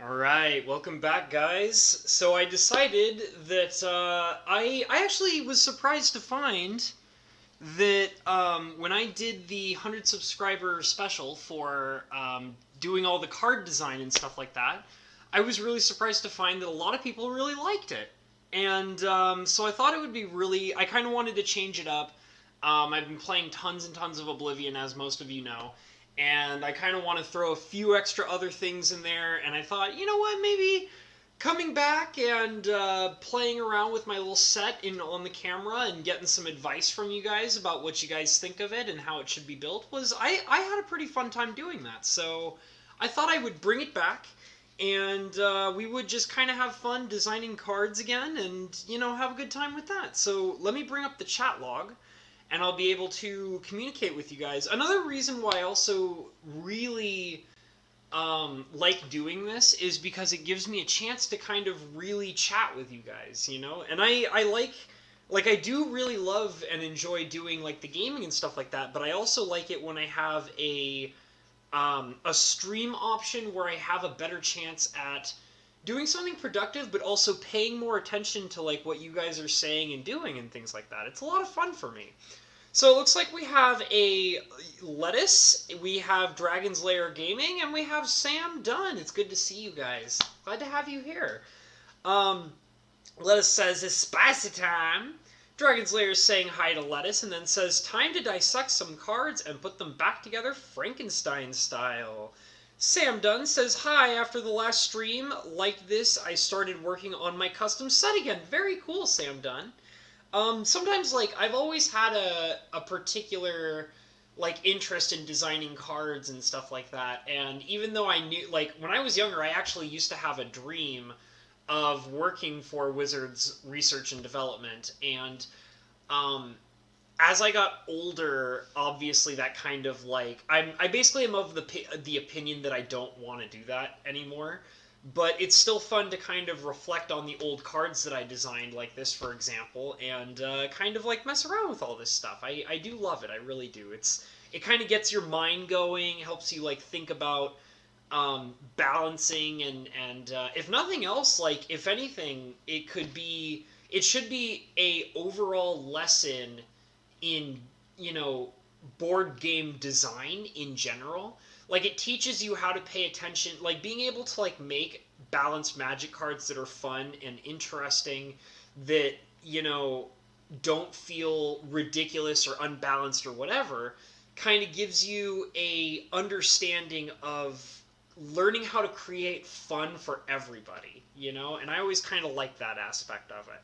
Alright, welcome back, guys. So I decided that I actually was surprised to find that when I did the 100 subscriber special for doing all the card design and stuff like that, I was really surprised to find that a lot of people really liked it. And so I thought it would be really, I kind of wanted to change it up. I've been playing tons and tons of Oblivion, as most of you know, and I kind of want to throw a few extra other things in there, and I thought, you know what, maybe coming back and playing around with my little set on the camera and getting some advice from you guys about what you guys think of it and how it should be built I had a pretty fun time doing that. So I thought I would bring it back, and we would just kind of have fun designing cards again and, have a good time with that. So let me bring up the chat log, and I'll be able to communicate with you guys. Another reason why I also really like doing this is because it gives me a chance to kind of really chat with you guys, And I like I do really love and enjoy doing like the gaming and stuff like that, but I also like it when I have a stream option where I have a better chance at doing something productive, but also paying more attention to like what you guys are saying and doing and things like that. It's a lot of fun for me. So it looks like we have a Lettuce, we have Dragon's Lair Gaming, and we have Sam Dunn. It's good to see you guys. Glad to have you here. Lettuce says, it's spicy time. Dragon's Lair is saying hi to Lettuce, and then says, time to dissect some cards and put them back together Frankenstein style. Sam Dunn says, hi, after the last stream like this, I started working on my custom set again. Very cool, Sam Dunn. Sometimes, like, I've always had a particular, like, interest in designing cards and stuff like that, and even though I knew, like, when I was younger, I actually used to have a dream of working for Wizards Research and Development, and, as I got older, obviously that kind of, like, I basically am of the opinion that I don't want to do that anymore. But it's still fun to kind of reflect on the old cards that I designed, like this, for example, and kind of like mess around with all this stuff. I do love it. I really do. It kind of gets your mind going, helps you like think about balancing, and if nothing else, like if anything, it should be a overall lesson in board game design in general. Like, it teaches you how to pay attention, like, being able to, like, make balanced Magic cards that are fun and interesting, that, don't feel ridiculous or unbalanced or whatever, kind of gives you a understanding of learning how to create fun for everybody, And I always kind of like that aspect of it.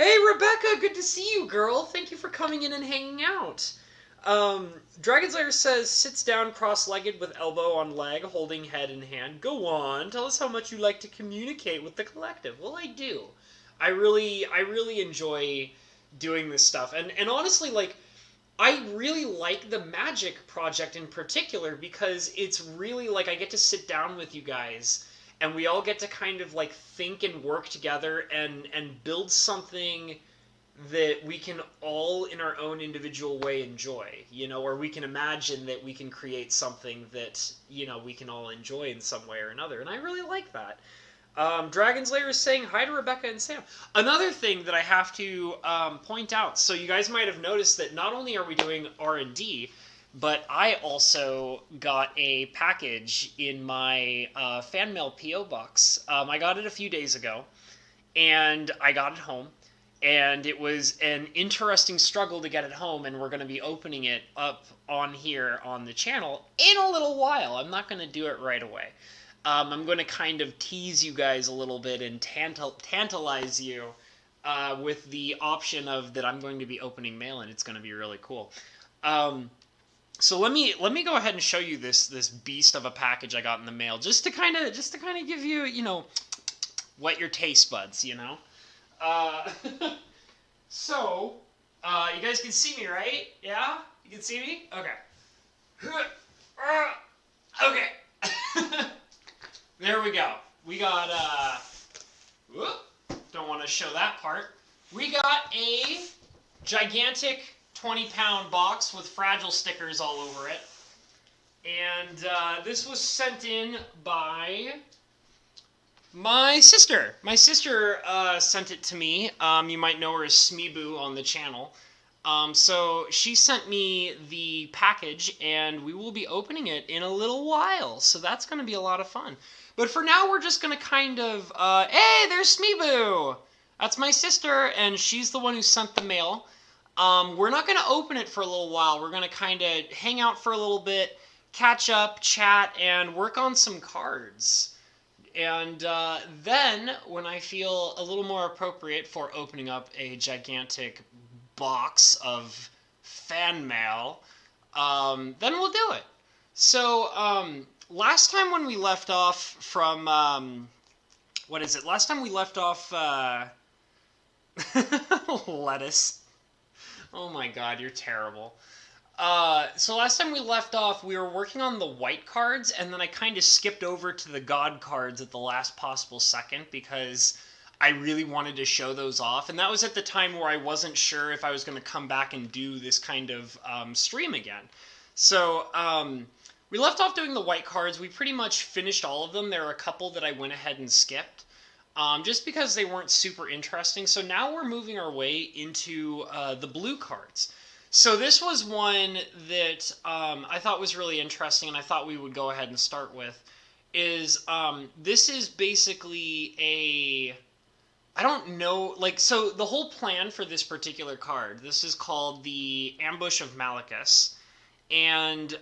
Hey, Rebecca, good to see you, girl. Thank you for coming in and hanging out. Dragon's Lair says, sits down cross-legged with elbow on leg, holding head in hand. Go on, tell us how much you like to communicate with the collective. Well, I do. I really enjoy doing this stuff. And honestly, like, I really like the Magic project in particular because it's really, like, I get to sit down with you guys and we all get to kind of, like, think and work together and build something that we can all in our own individual way enjoy, or we can imagine that we can create something that, we can all enjoy in some way or another, and I really like that. Dragon's Lair is saying hi to Rebecca and Sam. Another thing that I have to point out, so you guys might have noticed that not only are we doing R&D, but I also got a package in my fan mail P.O.Box. I got it a few days ago, and I got it home. And it was an interesting struggle to get it home, and we're going to be opening it up on here on the channel in a little while. I'm not going to do it right away. I'm going to kind of tease you guys a little bit and tantalize you with the option of that I'm going to be opening mail, and it's going to be really cool. So let me go ahead and show you this beast of a package I got in the mail, just to kind of give you, whet your taste buds, So, you guys can see me, right? Yeah? You can see me? Okay. Okay. There we go. We got, don't want to show that part. We got a gigantic 20-pound box with fragile stickers all over it. And this was sent in by My sister. My sister sent it to me. You might know her as Smeeboo on the channel. So she sent me the package, and we will be opening it in a little while. So that's going to be a lot of fun. But for now, we're just going to kind of... hey, there's Smeeboo! That's my sister, and she's the one who sent the mail. We're not going to open it for a little while. We're going to kind of hang out for a little bit, catch up, chat, and work on some cards. And then, when I feel a little more appropriate for opening up a gigantic box of fan mail, then we'll do it. So, last time when we left off from, what is it? Last time we left off, lettuce. Oh my god, you're terrible. So last time we left off, we were working on the white cards, and then I kind of skipped over to the god cards at the last possible second because I really wanted to show those off. And that was at the time where I wasn't sure if I was going to come back and do this kind of stream again. So we left off doing the white cards. We pretty much finished all of them. There are a couple that I went ahead and skipped. Just because they weren't super interesting. So now we're moving our way into the blue cards. So this was one that I thought was really interesting, and I thought we would go ahead and start with, is this is basically a, I don't know, like, so the whole plan for this particular card, this is called the Ambush of Malachus, and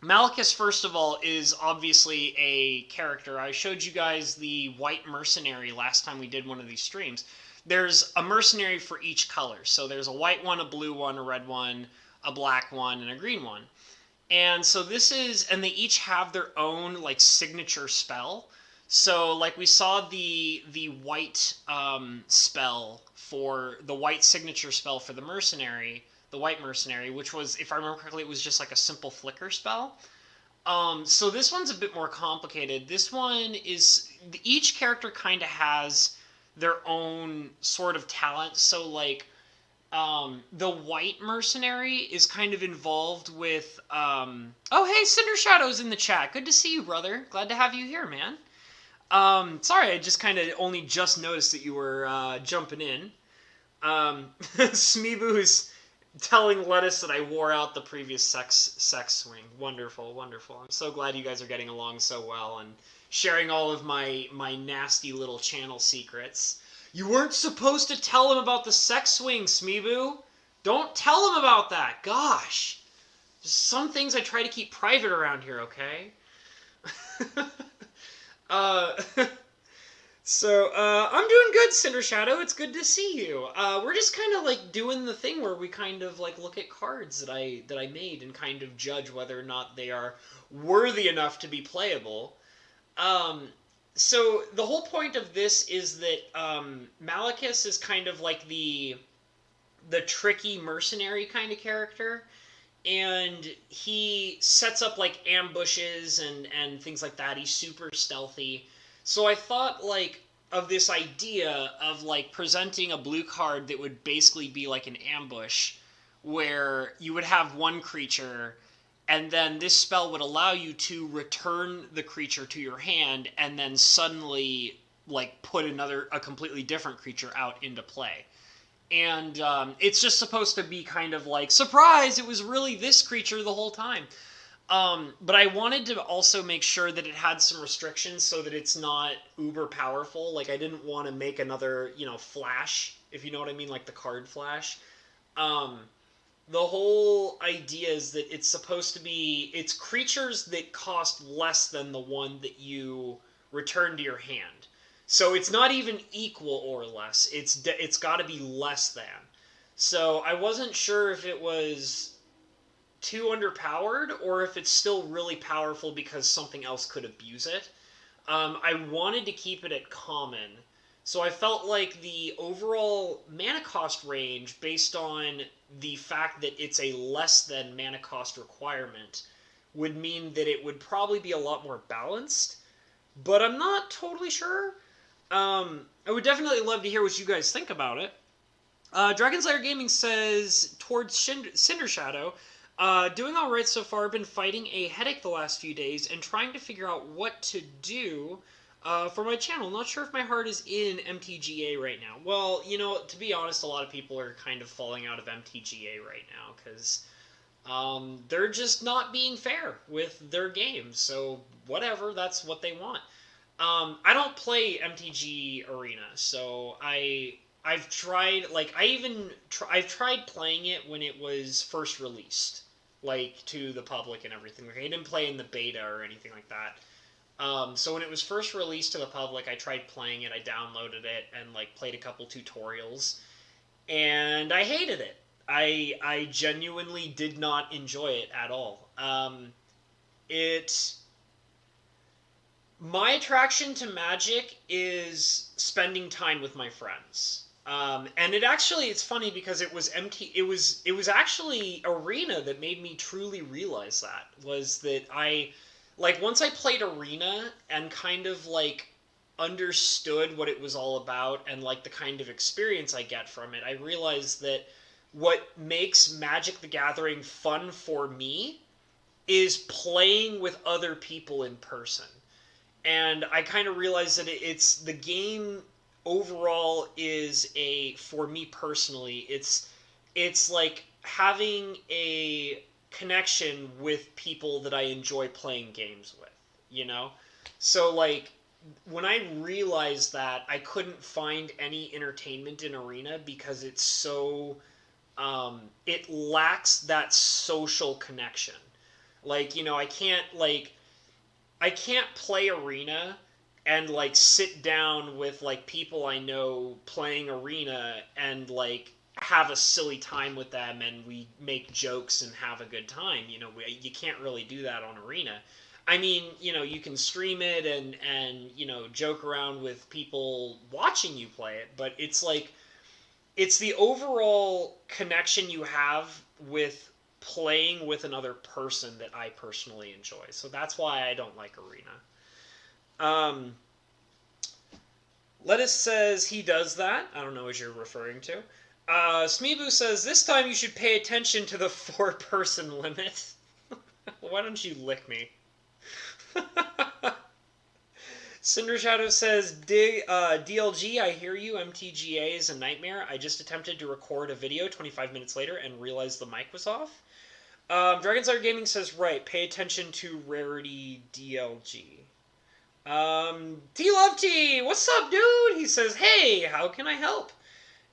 Malachus, first of all, is obviously a character. I showed you guys the white mercenary last time we did one of these streams. There's a mercenary for each color. So there's a white one, a blue one, a red one, a black one, and a green one. And so this is, and they each have their own, like, signature spell. So, like, we saw the white spell for, the white signature spell for the mercenary, the white mercenary, which was, if I remember correctly, it was just like a simple flicker spell. So this one's a bit more complicated. This one is, each character kind of has their own sort of talent. So, like, the white mercenary is kind of involved with, oh, hey, Cinder Shadow's in the chat. Good to see you, brother. Glad to have you here, man. Sorry, I just kind of only just noticed that you were, jumping in. Smeeboo is telling Lettuce that I wore out the previous sex swing. Wonderful, wonderful. I'm so glad you guys are getting along so well and sharing all of my nasty little channel secrets. You weren't supposed to tell him about the sex swing, Smeeboo. Don't tell him about that. Gosh. Just some things I try to keep private around here, okay? So, I'm doing good, Cinder Shadow. It's good to see you. We're just kind of, like, doing the thing where we kind of, like, look at cards that I made and kind of judge whether or not they are worthy enough to be playable. So the whole point of this is that, Malachus is kind of like the tricky mercenary kind of character. And he sets up, like, ambushes and things like that. He's super stealthy. So I thought, like, of this idea of, like, presenting a blue card that would basically be like an ambush, where you would have one creature, and then this spell would allow you to return the creature to your hand, and then suddenly, like, put a completely different creature out into play. And it's just supposed to be kind of like, surprise, it was really this creature the whole time. But I wanted to also make sure that it had some restrictions so that it's not uber powerful. Like, I didn't want to make another, flash, if you know what I mean, like the card flash. The whole idea is that it's supposed to be, it's creatures that cost less than the one that you return to your hand. So it's not even equal or less. It's got to be less than. So I wasn't sure if it was too underpowered or if it's still really powerful because something else could abuse it. I wanted to keep it at common. So I felt like the overall mana cost range, based on the fact that it's a less than mana cost requirement, would mean that it would probably be a lot more balanced. But I'm not totally sure. I would definitely love to hear what you guys think about it. Dragonslayer Gaming says, towards Cinder Shadow, doing alright so far, been fighting a headache the last few days and trying to figure out what to do For my channel, not sure if my heart is in MTGA right now. Well, you know, to be honest, a lot of people are kind of falling out of MTGA right now because they're just not being fair with their games. So whatever, that's what they want. I don't play MTG Arena, so I've tried I've tried playing it when it was first released, like to the public and everything. Like I didn't play in the beta or anything like that. So when it was first released to the public, I tried playing it. I downloaded it and like played a couple tutorials, and I hated it. I genuinely did not enjoy it at all. It My attraction to Magic is spending time with my friends. And it's funny because it was actually Arena that made me truly realize that was that once I played Arena and kind of like understood what it was all about and like the kind of experience I get from it, I realized that what makes Magic the Gathering fun for me is playing with other people in person. And I kind of realized that it's the game overall is for me personally, it's like having a connection with people that I enjoy playing games with, you know? So like when I realized that, I couldn't find any entertainment in Arena because it's so it lacks that social connection. Like, you know, I can't play Arena and like sit down with like people I know playing Arena and like have a silly time with them and we make jokes and have a good time. You know, you can't really do that on Arena. I mean, you know, you can stream it and you know, joke around with people watching you play it, but it's like it's the overall connection you have with playing with another person that I personally enjoy. So that's why I don't like Arena. Um, Lettuce says he does that. I don't know what you're referring to. Smeebu says, this time you should pay attention to the 4-person limit. Why don't you lick me? Cinder Shadow says, DLG, I hear you. MTGA is a nightmare. I just attempted to record a video 25 minutes later and realized the mic was off. Dragon's Lair Gaming says, right, pay attention to Rarity DLG. T-Love T, what's up, dude? He says, hey, how can I help?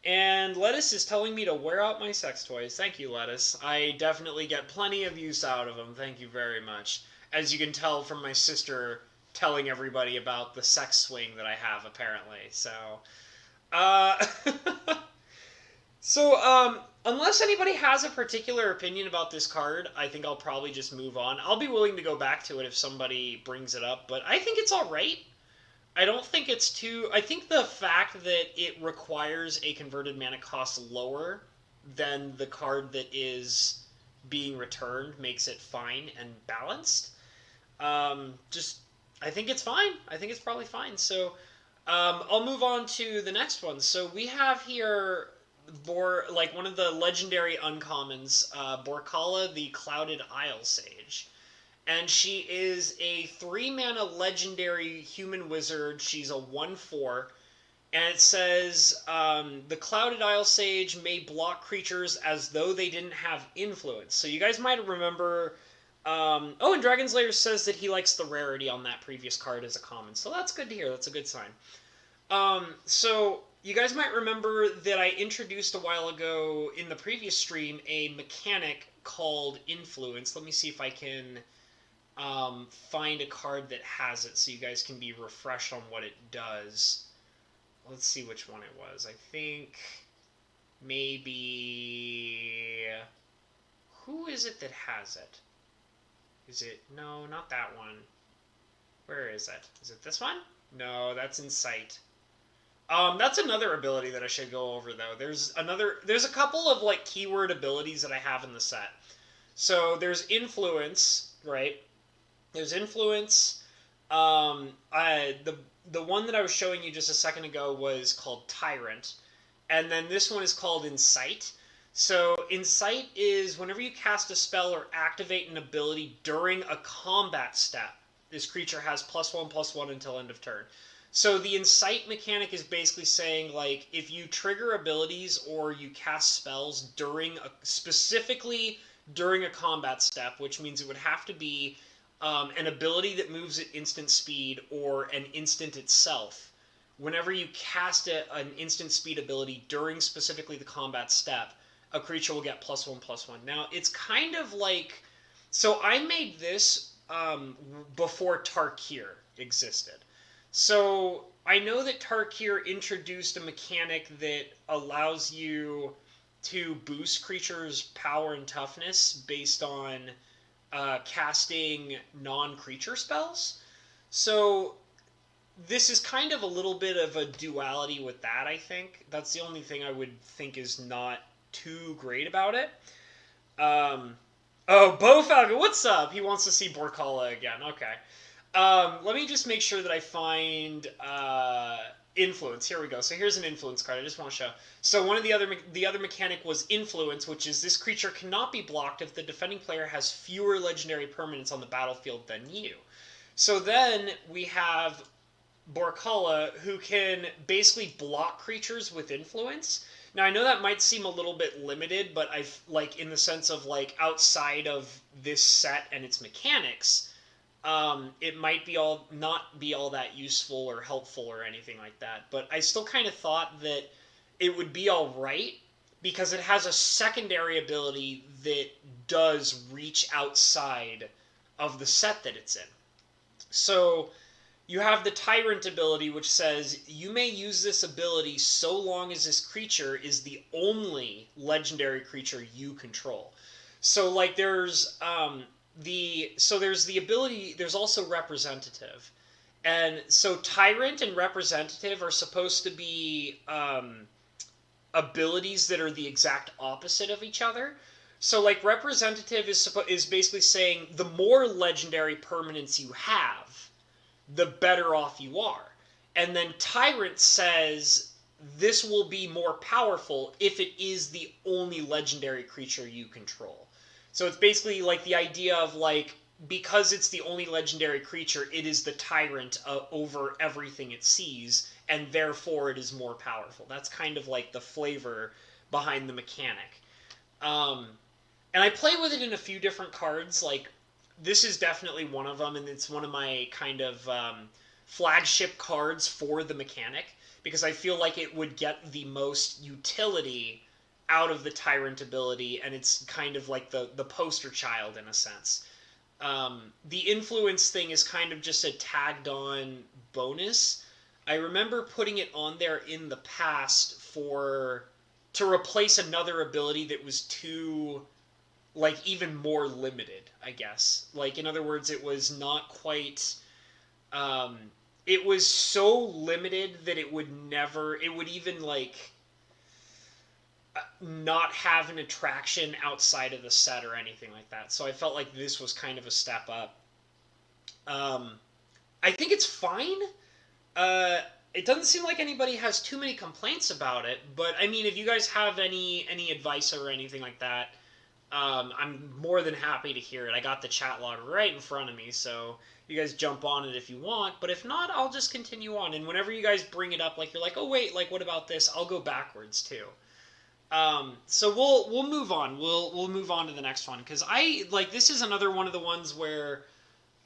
And Lettuce is telling me to wear out my sex toys. Thank you, Lettuce. I definitely get plenty of use out of them. Thank you very much. As you can tell from my sister telling everybody about the sex swing that I have, apparently. So, unless anybody has a particular opinion about this card, I think I'll probably just move on. I'll be willing to go back to it if somebody brings it up, but I think it's alright. I don't think it's too... I think the fact that it requires a converted mana cost lower than the card that is being returned makes it fine and balanced. I think it's fine. I think it's probably fine. So, I'll move on to the next one. So we have here one of the legendary uncommons, Borkala, the Clouded Isle Sage. And she is a 3-mana legendary human wizard. She's a 1/4. And it says, the Clouded Isle Sage may block creatures as though they didn't have influence. So you guys might remember... and Dragon's Lair says that he likes the rarity on that previous card as a common. So that's good to hear. That's a good sign. So you guys might remember that I introduced a while ago in the previous stream a mechanic called Influence. Let me see if I can find a card that has it so you guys can be refreshed on what it does. Let's see which one it was. I think maybe... Who is it that has it? Is it... No, not that one. Where is it? Is it this one? No, that's Insight. That's another ability that I should go over, though. There's a couple of, like, keyword abilities that I have in the set. So, there's Influence, right? There's Influence. The one that I was showing you just a second ago was called Tyrant. And then this one is called Insight. So, Insight is whenever you cast a spell or activate an ability during a combat step, This creature has +1/+1 until end of turn. So the incite mechanic is basically saying, like, if you trigger abilities or you cast spells specifically during a combat step, which means it would have to be an ability that moves at instant speed or an instant itself. Whenever you cast an instant speed ability during specifically the combat step, a creature will get +1/+1. Now, it's kind of like... So I made this before Tarkir existed. So I know that Tarkir introduced a mechanic that allows you to boost creatures' power and toughness based on casting non-creature spells. So this is kind of a little bit of a duality with that, I think. That's the only thing I would think is not too great about it. Oh, Bo Falcon, what's up? He wants to see Borkala again. Okay. Let me just make sure that I find influence. Here we go. So here's an influence card. I just want to show. So one of the other mechanic was influence, which is this creature cannot be blocked if the defending player has fewer legendary permanents on the battlefield than you. So then we have Borkala, who can basically block creatures with influence. Now, I know that might seem a little bit limited, but like in the sense of like outside of this set and its mechanics, it might not be all that useful or helpful or anything like that. But I still kind of thought that it would be all right because it has a secondary ability that does reach outside of the set that it's in. So you have the Tyrant ability, which says you may use this ability so long as this creature is the only legendary creature you control. So like there's the ability, there's also Representative. And so Tyrant and Representative are supposed to be abilities that are the exact opposite of each other. So like Representative is basically saying the more legendary permanents you have, the better off you are. And then Tyrant says this will be more powerful if it is the only legendary creature you control. So it's basically like the idea of like, because it's the only legendary creature, it is the Tyrant over everything it sees, and therefore it is more powerful. That's kind of like the flavor behind the mechanic. And I play with it in a few different cards, like this is definitely one of them, and it's one of my kind of flagship cards for the mechanic, because I feel like it would get the most utility out of the Tyrant ability, and it's kind of like the poster child in a sense. The influence thing is kind of just a tagged on bonus. I remember putting it on there in the past to replace another ability that was too, like, even more limited, I guess. Like, in other words, it was not quite... it was so limited that it would even, like, not have an attraction outside of the set or anything like that. So I felt like this was kind of a step up. I think it's fine. It doesn't seem like anybody has too many complaints about it, but, I mean, if you guys have any advice or anything like that, I'm more than happy to hear it. I got the chat log right in front of me, so you guys jump on it if you want. But if not, I'll just continue on. And whenever you guys bring it up, like you're like, oh wait, like what about this? I'll go backwards too. So we'll move on. We'll move on to the next one, because this is another one of the ones where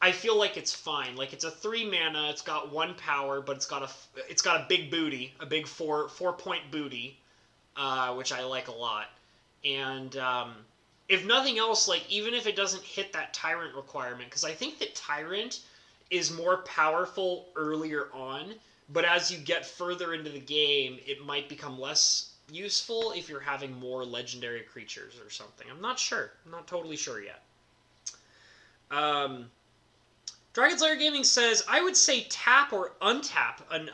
I feel like it's fine. Like it's a 3 mana, it's got 1 power, but it's got a big booty, a big 4-point booty, which I like a lot. And if nothing else, like, even if it doesn't hit that Tyrant requirement, because I think that Tyrant is more powerful earlier on, but as you get further into the game, it might become less useful if you're having more legendary creatures or something. I'm not sure. I'm not totally sure yet. Dragon Slayer Gaming says, I would say tap or untap an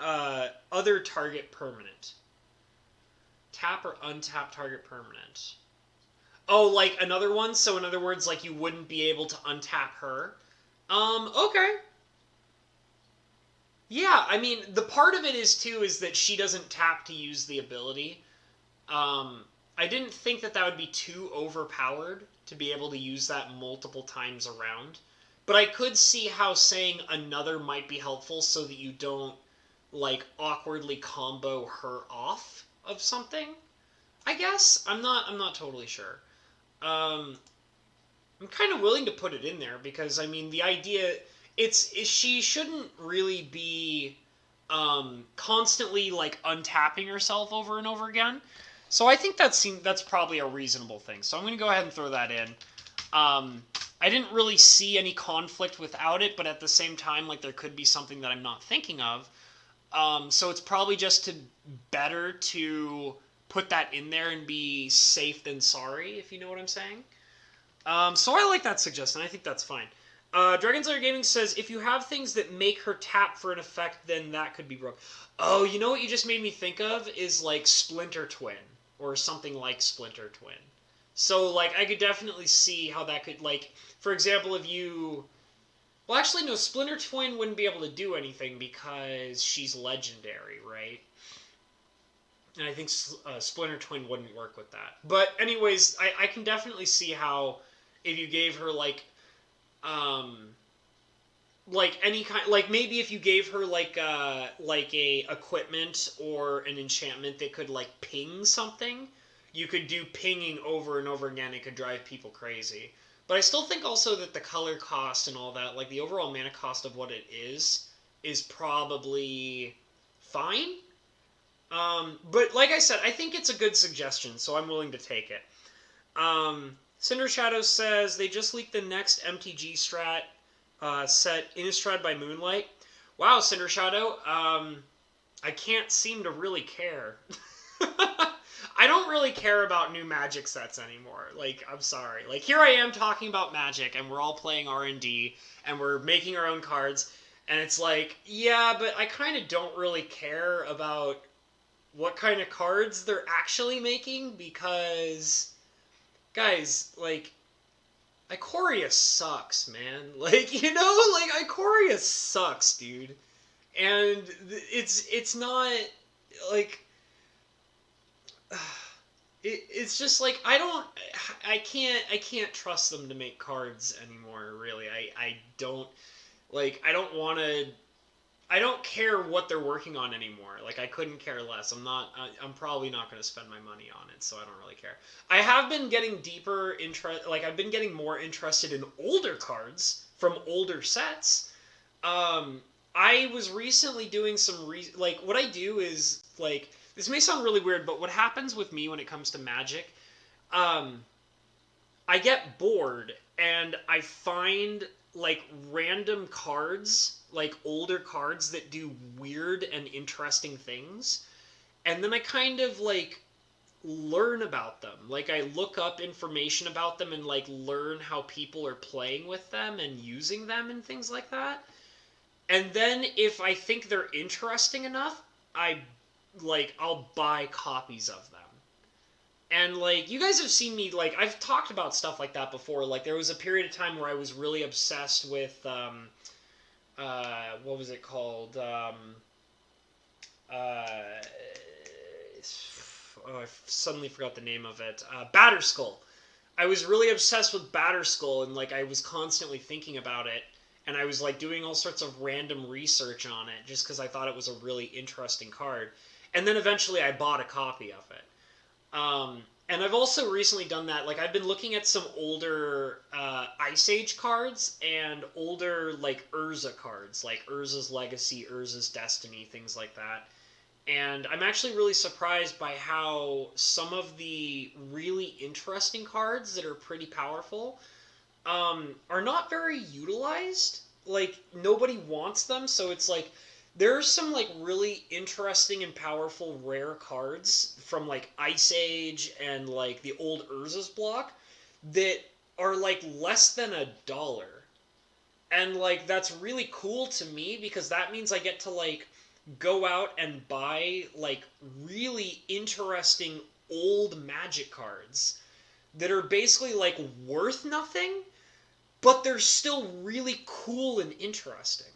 other target permanent. Tap or untap target permanent. Oh, like another one? So in other words, like you wouldn't be able to untap her? Okay. Yeah, I mean, the part of it is that she doesn't tap to use the ability. I didn't think that would be too overpowered to be able to use that multiple times around. But I could see how saying another might be helpful so that you don't like awkwardly combo her off of something. I guess I'm not totally sure. Um, I'm kind of willing to put it in there because I mean the idea she shouldn't really be constantly like untapping herself over and over again. So I think that's probably a reasonable thing. So I'm going to go ahead and throw that in. I didn't really see any conflict without it, but at the same time, like there could be something that I'm not thinking of. So it's probably just better to put that in there and be safe than sorry, if you know what I'm saying. So I like that suggestion. I think that's fine. Dragon Slayer Gaming says, if you have things that make her tap for an effect, then that could be broke. Oh, you know what you just made me think of is like Splinter Twin or something like Splinter Twin. So like I could definitely see how that could like, for example, if you, well actually no, Splinter Twin wouldn't be able to do anything because she's legendary, right? And I think Splinter Twin wouldn't work with that. But anyways, I can definitely see how if you gave her like any kind, like maybe if you gave her like a equipment or an enchantment that could like ping something, you could do pinging over and over again. It could drive people crazy. But I still think also that the color cost and all that, like the overall mana cost of what it is probably fine. But like I said, I think it's a good suggestion, so I'm willing to take it. Cinder Shadow says they just leaked the next MTG strat set Innistrad by Moonlight. Wow, Cinder Shadow. I can't seem to really care. I don't really care about new Magic sets anymore. Like, I'm sorry. Like, here I am talking about Magic, and we're all playing R&D, and we're making our own cards, and it's like, yeah, but I kind of don't really care about what kind of cards they're actually making, because, guys, like, Ikoria sucks, man. Like, you know, like, Ikoria sucks, dude. And it's not, like, it's just like I can't trust them to make cards anymore, really. I don't like I don't care what they're working on anymore. Like I couldn't care less. I'm probably not going to spend my money on it, so I don't really care. I have been getting I've been getting more interested in older cards from older sets. I was recently doing like what I do is like this may sound really weird, but what happens with me when it comes to Magic, I get bored and I find like random cards, like older cards that do weird and interesting things, and then I kind of like learn about them. Like I look up information about them and like learn how people are playing with them and using them and things like that. And then if I think they're interesting enough, I'll buy copies of them. And like you guys have seen me, like I've talked about stuff like that before. Like there was a period of time where I was really obsessed with what was it called? Oh, I suddenly forgot the name of it. Batterskull. I was really obsessed with Batterskull, and like I was constantly thinking about it, and I was like doing all sorts of random research on it just because I thought it was a really interesting card. And then eventually I bought a copy of it. And I've also recently done that. Like I've been looking at some older Ice Age cards and older like Urza cards, like Urza's Legacy, Urza's Destiny, things like that. And I'm actually really surprised by how some of the really interesting cards that are pretty powerful are not very utilized. Like nobody wants them, so it's like there are some like really interesting and powerful rare cards from like Ice Age and like the old Urza's block that are like less than $1. And like that's really cool to me because that means I get to like go out and buy like really interesting old Magic cards that are basically like worth nothing, but they're still really cool and interesting.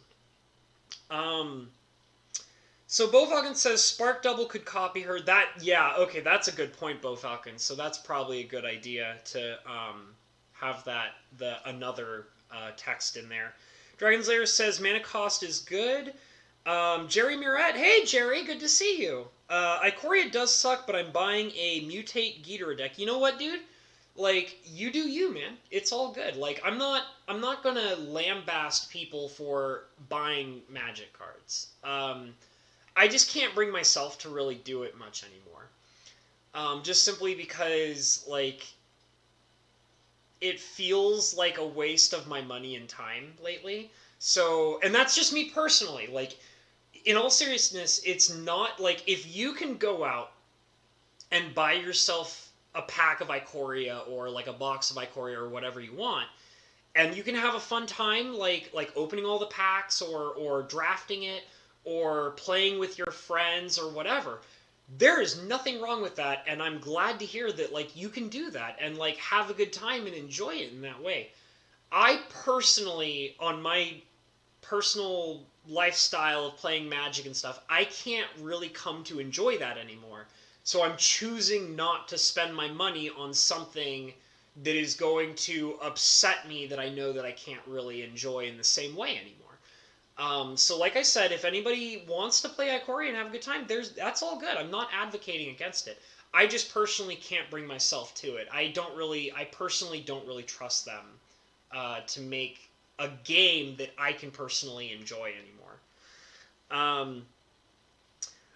So Bo Falcon says Spark Double could copy her. Yeah, okay, that's a good point, Bo Falcon. So that's probably a good idea to have that another text in there. Dragon's Lair says mana cost is good. Jerry Murat, hey Jerry, good to see you. Ikoria does suck, but I'm buying a Mutate Ghidorah deck. You know what, dude? Like, you do you, man. It's all good. Like, I'm not gonna lambast people for buying Magic cards. I just can't bring myself to really do it much anymore. Just simply because, like, it feels like a waste of my money and time lately. So, and that's just me personally. Like, in all seriousness, it's not, like, if you can go out and buy yourself a pack of Ikoria or, like, a box of Ikoria or whatever you want, and you can have a fun time, like opening all the packs or drafting it or playing with your friends or whatever. There is nothing wrong with that, and I'm glad to hear that, like, you can do that and, like, have a good time and enjoy it in that way. I personally, on my personal lifestyle of playing Magic and stuff, I can't really come to enjoy that anymore. So I'm choosing not to spend my money on something that is going to upset me that I know that I can't really enjoy in the same way anymore. So like I said, if anybody wants to play Ikoria and have a good time, that's all good. I'm not advocating against it. I just personally can't bring myself to it. I personally don't really trust them to make a game that I can personally enjoy anymore.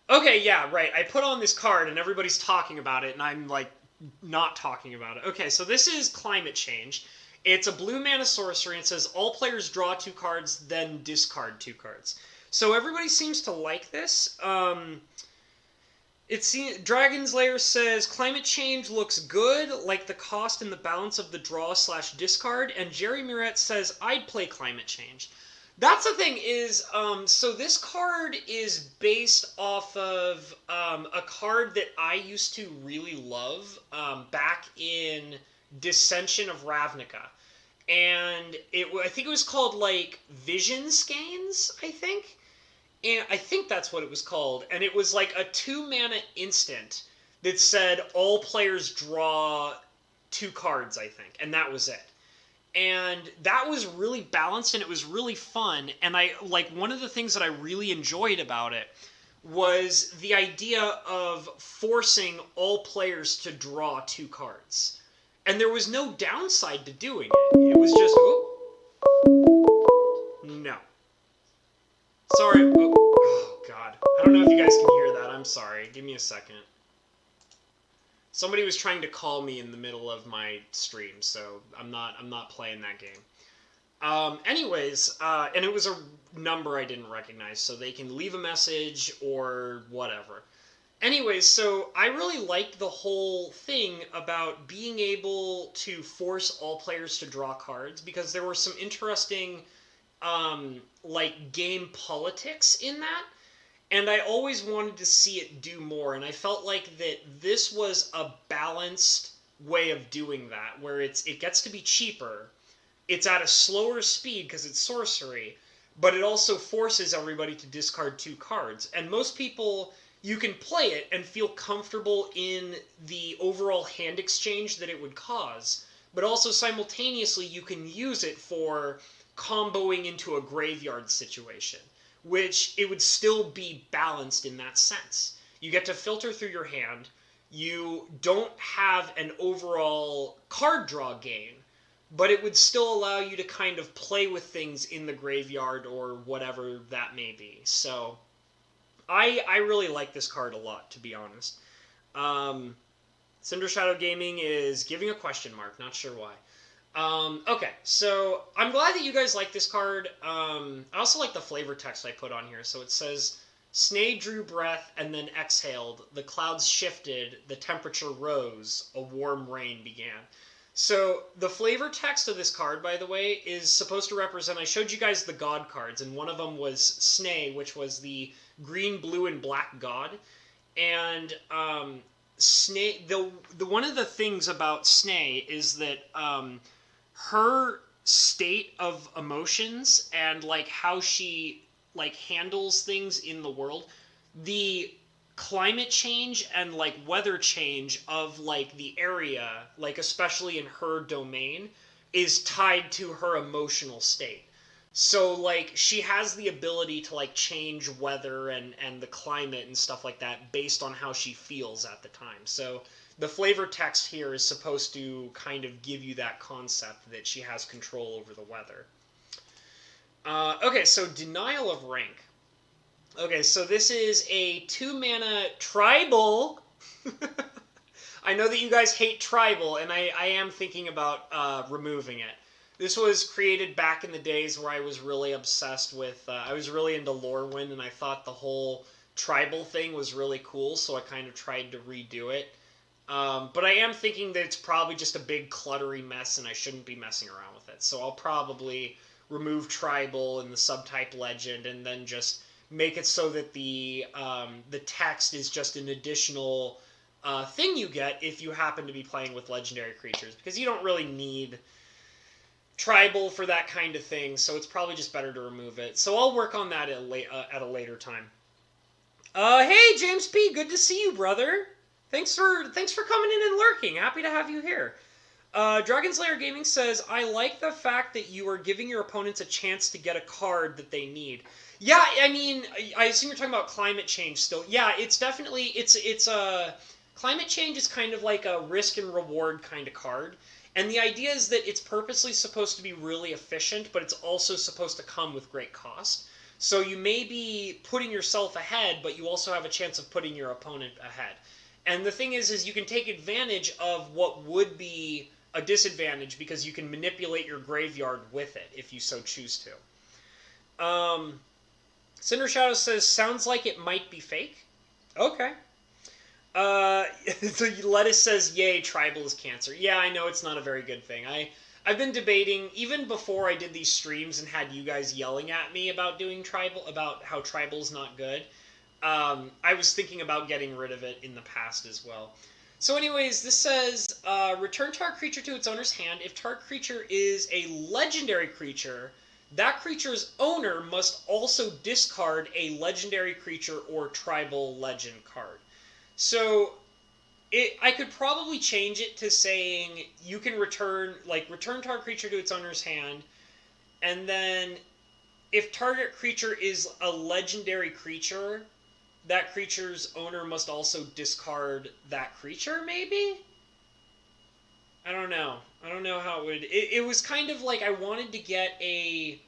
Okay, yeah, right. I put on this card and everybody's talking about it, and I'm like not talking about it. Okay, so this is Climate Change. It's a blue mana sorcery, and it says all players draw 2 cards, then discard 2 cards. So everybody seems to like this. Dragon's Lair says Climate Change looks good, like the cost and the balance of the draw/discard, and Jerry Muret says I'd play Climate Change. That's the thing is, so this card is based off of a card that I used to really love back in Dissension of Ravnica. And I think it was called, like, Vision Skeins, I think? And I think that's what it was called. And it was, like, a 2-mana instant that said all players draw 2 cards, I think. And that was it. And that was really balanced and it was really fun. And one of the things that I really enjoyed about it was the idea of forcing all players to draw 2 cards. And there was no downside to doing it. It was just, no. Sorry. Oh, God. I don't know if you guys can hear that. I'm sorry. Give me a second. Somebody was trying to call me in the middle of my stream, so I'm not playing that game. Anyways, and it was a number I didn't recognize, so they can leave a message or whatever. Anyways, so I really liked the whole thing about being able to force all players to draw cards, because there were some interesting, game politics in that. And I always wanted to see it do more, and I felt like that this was a balanced way of doing that, where it gets to be cheaper, it's at a slower speed because it's sorcery, but it also forces everybody to discard 2 cards. And most people, you can play it and feel comfortable in the overall hand exchange that it would cause, but also simultaneously you can use it for comboing into a graveyard situation, which it would still be balanced in that sense. You get to filter through your hand, you don't have an overall card draw gain, but it would still allow you to kind of play with things in the graveyard or whatever that may be. So I really like this card a lot, to be honest. Cinder Shadow Gaming is giving a question mark, not sure why. Okay, so I'm glad that you guys like this card. I also like the flavor text I put on here. So it says, Snay drew breath and then exhaled. The clouds shifted. The temperature rose. A warm rain began. So the flavor text of this card, by the way, is supposed to represent, I showed you guys the god cards, and one of them was Snay, which was the green, blue, and black god. And Snay, one of the things about Snay is that her state of emotions and like how she like handles things in the world, the climate change and like weather change of like the area, like especially in her domain, is tied to her emotional state. So like she has the ability to like change weather and the climate and stuff like that based on how she feels at the time. So the flavor text here is supposed to kind of give you that concept that she has control over the weather. Okay, so Denial of Rank. Okay, so this is a 2-mana tribal. I know that you guys hate tribal, and I am thinking about removing it. This was created back in the days where I was really obsessed with, I was really into Lorwyn, and I thought the whole tribal thing was really cool, so I kind of tried to redo it. But I am thinking that it's probably just a big cluttery mess, and I shouldn't be messing around with it. So I'll probably remove tribal and the subtype legend, and then just make it so that the text is just an additional thing you get if you happen to be playing with legendary creatures, because you don't really need tribal for that kind of thing, so it's probably just better to remove it. So I'll work on that at a later time. Hey James P, good to see you, brother. Thanks for coming in and lurking. Happy to have you here. Dragon Slayer Gaming says, I like the fact that you are giving your opponents a chance to get a card that they need. Yeah, I mean, I assume you're talking about climate change still. Yeah, it's definitely, it's climate change is kind of like a risk and reward kind of card. And the idea is that it's purposely supposed to be really efficient, but it's also supposed to come with great cost. So you may be putting yourself ahead, but you also have a chance of putting your opponent ahead. And the thing is you can take advantage of what would be a disadvantage because you can manipulate your graveyard with it if you so choose to. Cinder Shadow says, sounds like it might be fake. Okay. So Lettuce says, yay, tribal is cancer. Yeah, I know it's not a very good thing. I've been debating, even before I did these streams and had you guys yelling at me about doing tribal, about how tribal's not good, I was thinking about getting rid of it in the past as well. So anyways, this says, return target creature to its owner's hand. If target creature is a legendary creature, that creature's owner must also discard a legendary creature or tribal legend card. So I could probably change it to saying you can return target creature to its owner's hand, and then if target creature is a legendary creature, that creature's owner must also discard that creature, maybe? I don't know. I don't know how it would... It was kind of like I wanted to get a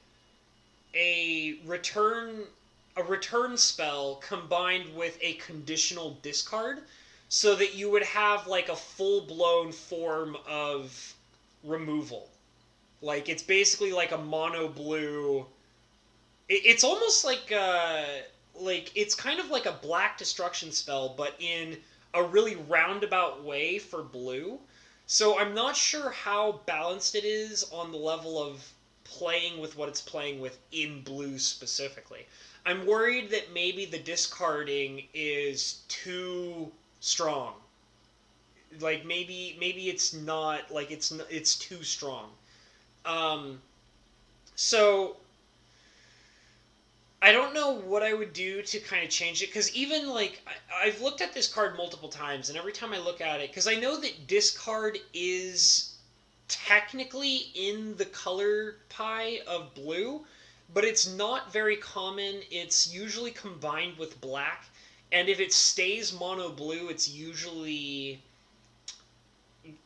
return spell combined with a conditional discard so that you would have like a full-blown form of removal. Like, it's basically like a mono blue... It's almost like it's kind of like a black destruction spell, but in a really roundabout way for blue. So I'm not sure how balanced it is on the level of playing with what it's playing with in blue specifically. I'm worried that maybe the discarding is too strong. Like maybe it's not, like it's too strong. So I don't know what I would do to kind of change it, because even, like, I've looked at this card multiple times, and every time I look at it, because I know that discard is technically in the color pie of blue, but it's not very common. It's usually combined with black, and if it stays mono blue, it's usually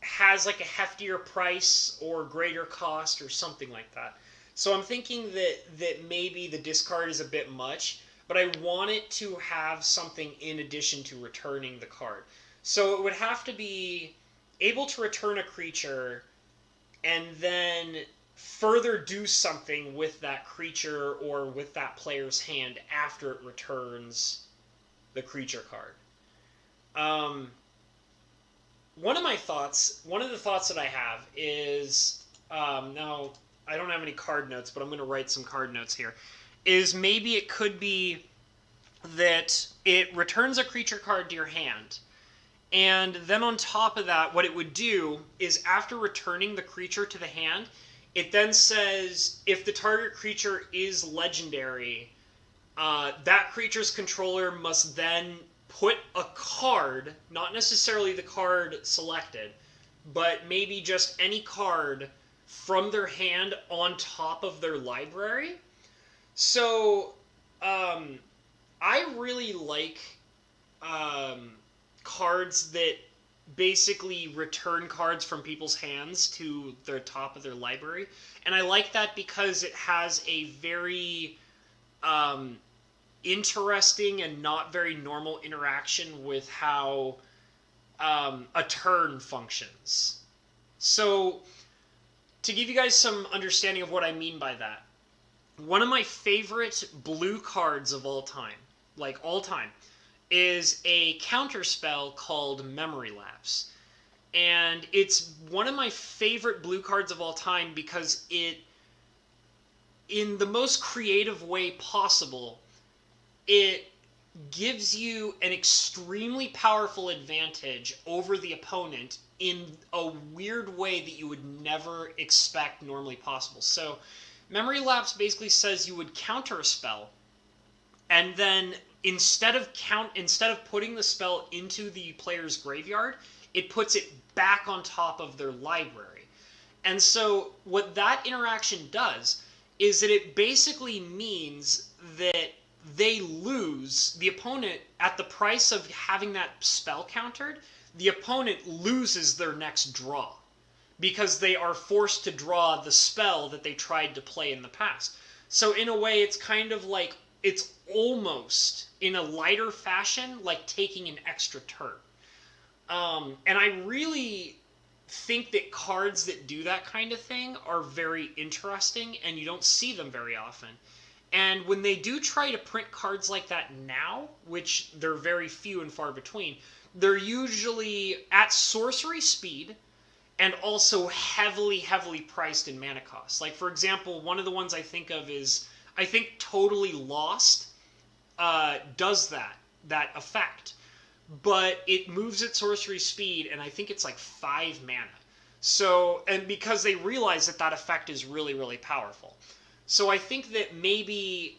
has, like, a heftier price or greater cost or something like that. So I'm thinking that maybe the discard is a bit much, but I want it to have something in addition to returning the card. So it would have to be able to return a creature and then further do something with that creature or with that player's hand after it returns the creature card. One of the thoughts that I have is, now I don't have any card notes, but I'm going to write some card notes here, is maybe it could be that it returns a creature card to your hand, and then on top of that, what it would do is after returning the creature to the hand, it then says if the target creature is legendary, that creature's controller must then put a card, not necessarily the card selected, but maybe just any card from their hand on top of their library. So, I really like cards that basically return cards from people's hands to the top of their library. And I like that because it has a very interesting and not very normal interaction with how a turn functions. So, to give you guys some understanding of what I mean by that, one of my favorite blue cards of all time, like all time, is a counterspell called Memory Lapse. And it's one of my favorite blue cards of all time because it, in the most creative way possible, it gives you an extremely powerful advantage over the opponent in a weird way that you would never expect normally possible. So, Memory Lapse basically says you would counter a spell, and then instead of putting the spell into the player's graveyard, it puts it back on top of their library. And so what that interaction does is that it basically means that they lose, the opponent, at the price of having that spell countered, the opponent loses their next draw, because they are forced to draw the spell that they tried to play in the past. So in a way, it's kind of like, it's almost, in a lighter fashion, like taking an extra turn. And I really think that cards that do that kind of thing are very interesting, and you don't see them very often. And when they do try to print cards like that now, which they're very few and far between, they're usually at sorcery speed, and also heavily, heavily priced in mana cost. Like, for example, one of the ones I think of is, I think Totally Lost does that effect. But it moves at sorcery speed, and I think it's like 5 mana. So, and because they realize that that effect is really, really powerful. So I think that maybe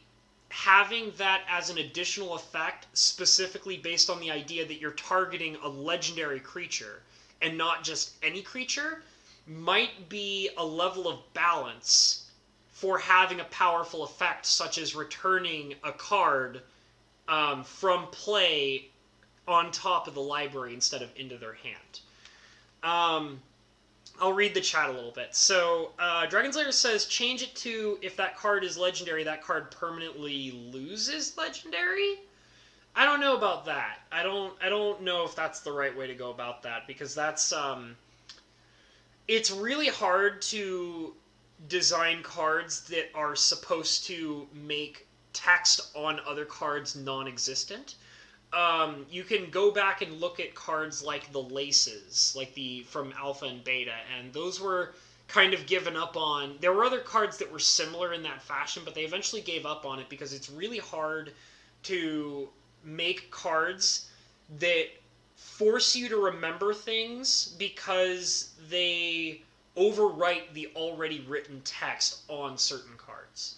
having that as an additional effect, specifically based on the idea that you're targeting a legendary creature, and not just any creature, might be a level of balance for having a powerful effect, such as returning a card from play on top of the library instead of into their hand. I'll read the chat a little bit. So, Dragonslayer says, change it to, if that card is legendary, that card permanently loses legendary? I don't know about that. I don't know if that's the right way to go about that, because that's it's really hard to design cards that are supposed to make text on other cards non-existent. You can go back and look at cards like the Laces, like the from Alpha and Beta, and those were kind of given up on. There were other cards that were similar in that fashion, but they eventually gave up on it because it's really hard to make cards that force you to remember things because they overwrite the already written text on certain cards.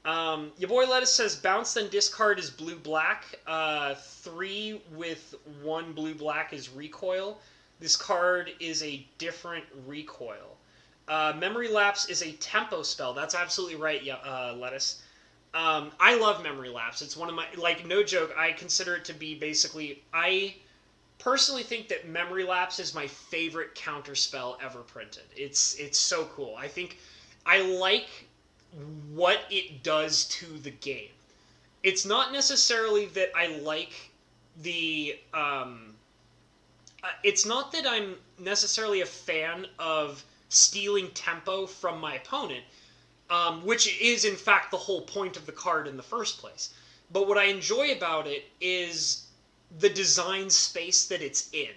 Your boy Lettuce says, bounce then discard is blue-black. 3 with 1 blue-black is recoil. This card is a different recoil. Memory Lapse is a tempo spell. That's absolutely right, Lettuce. I love Memory Lapse. It's one of my, like, no joke, I consider it to be basically, I personally think that Memory Lapse is my favorite counter spell ever printed. It's so cool. I think I like what it does to the game. It's not necessarily that I like the it's not that I'm necessarily a fan of stealing tempo from my opponent, which is in fact the whole point of the card in the first place. But what I enjoy about it is the design space that it's in.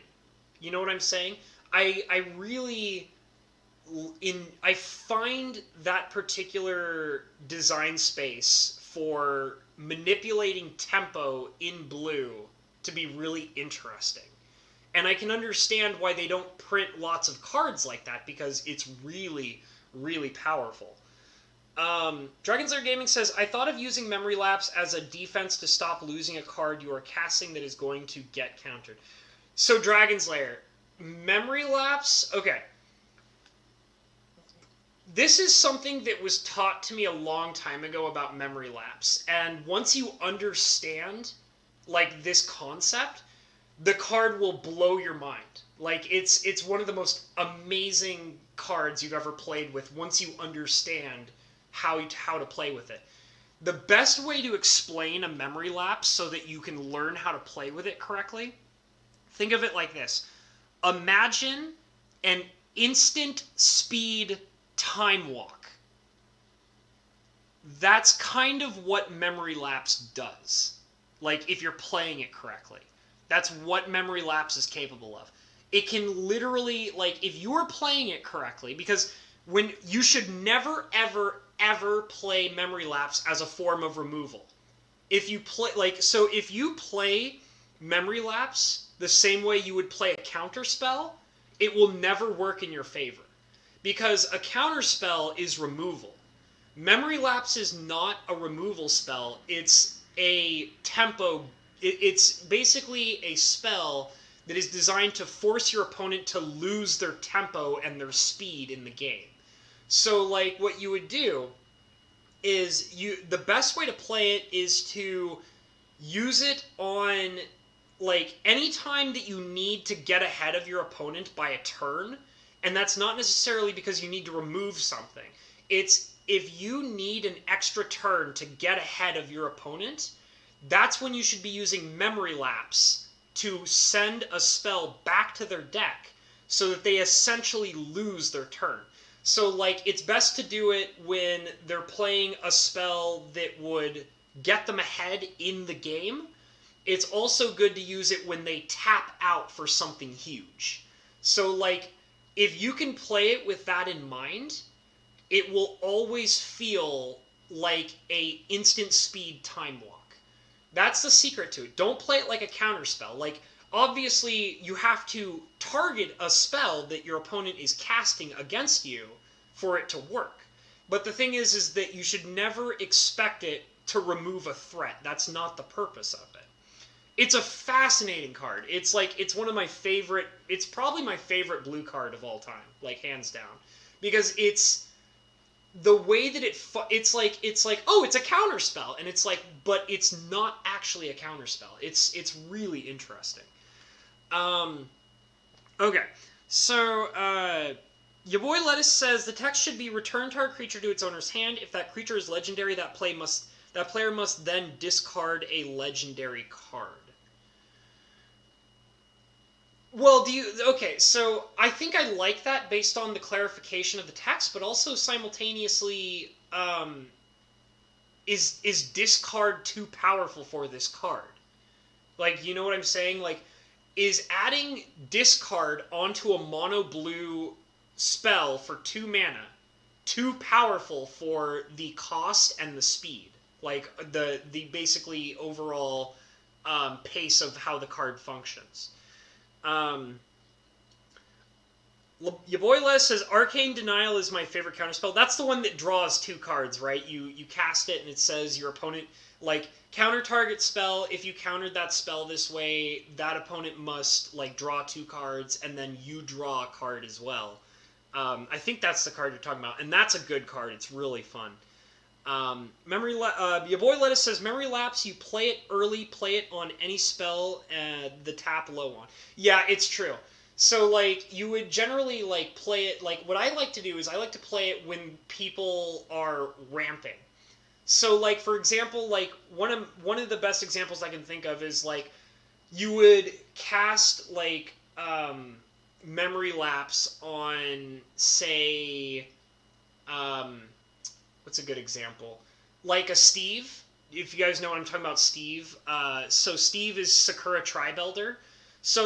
You know what I'm saying? I really I find that particular design space for manipulating tempo in blue to be really interesting. And I can understand why they don't print lots of cards like that, because it's really, really powerful. Dragonslayer Gaming says, I thought of using Memory Lapse as a defense to stop losing a card you are casting that is going to get countered. So Dragonslayer, Memory Lapse, okay. this is something that was taught to me a long time ago about memory lapse. And once you understand, like, this concept, the card will blow your mind. Like, it's one of the most amazing cards you've ever played with once you understand how to play with it. The best way to explain a memory lapse so that you can learn how to play with it correctly, think of it like this. Imagine an instant speed time walk. That's kind of what memory lapse does. Like, if you're playing it correctly. That's what memory lapse is capable of. It can literally, like, if you are playing it correctly, because when you should never, ever, ever play memory lapse as a form of removal. If you play, like, so if you play memory lapse the same way you would play a counter spell, it will never work in your favor. Because a counter spell is removal. Memory lapse is not a removal spell. It's a tempo. It's basically a spell that is designed to force your opponent to lose their tempo and their speed in the game. So, like, what you would do is the best way to play it is to use it on, like, any time that you need to get ahead of your opponent by a turn, and that's not necessarily because you need to remove something. It's if you need an extra turn to get ahead of your opponent, that's when you should be using memory lapse to send a spell back to their deck so that they essentially lose their turn. So, like, it's best to do it when they're playing a spell that would get them ahead in the game. It's also good to use it when they tap out for something huge. So, like, if you can play it with that in mind, it will always feel like a instant speed time walk. That's the secret to it. Don't play it like a counter spell. Like, obviously, you have to target a spell that your opponent is casting against you for it to work. But the thing is that you should never expect it to remove a threat. That's not the purpose of it. It's a fascinating card. It's like, it's one of my favorite, it's probably my favorite blue card of all time, like, hands down. Because it's the way that it's like, oh, it's a counter spell, and it's like, but it's not actually a counter spell. It's really interesting. Okay, so your boy Lettuce says the text should be return target creature to its owner's hand. If that creature is legendary, that player must then discard a legendary card. Well, okay, so I think I like that based on the clarification of the text, but also simultaneously, is discard too powerful for this card? Like, you know what I'm saying? Like, is adding discard onto a mono blue spell for 2 mana too powerful for the cost and the speed? Like, the basically overall pace of how the card functions. Your boy Les says Arcane Denial is my favorite counterspell. That's the one that draws 2 cards, right? You cast it and it says your opponent, like, counter target spell. If you countered that spell this way, that opponent must, like, draw 2 cards, and then you draw a card as well. I think that's the card you're talking about, and that's a good card. It's really fun. Your boy Lettuce says Memory Lapse, you play it early, play it on any spell the tap low on. Yeah, it's true. So, like, you would generally, like, play it, like, what I like to do is I like to play it when people are ramping. So, like, for example, like, one of the best examples I can think of is, like, you would cast, like, Memory Lapse on, say, what's a good example? Like a Steve. If you guys know what I'm talking about, Steve. So Steve is Sakura Tribelder. So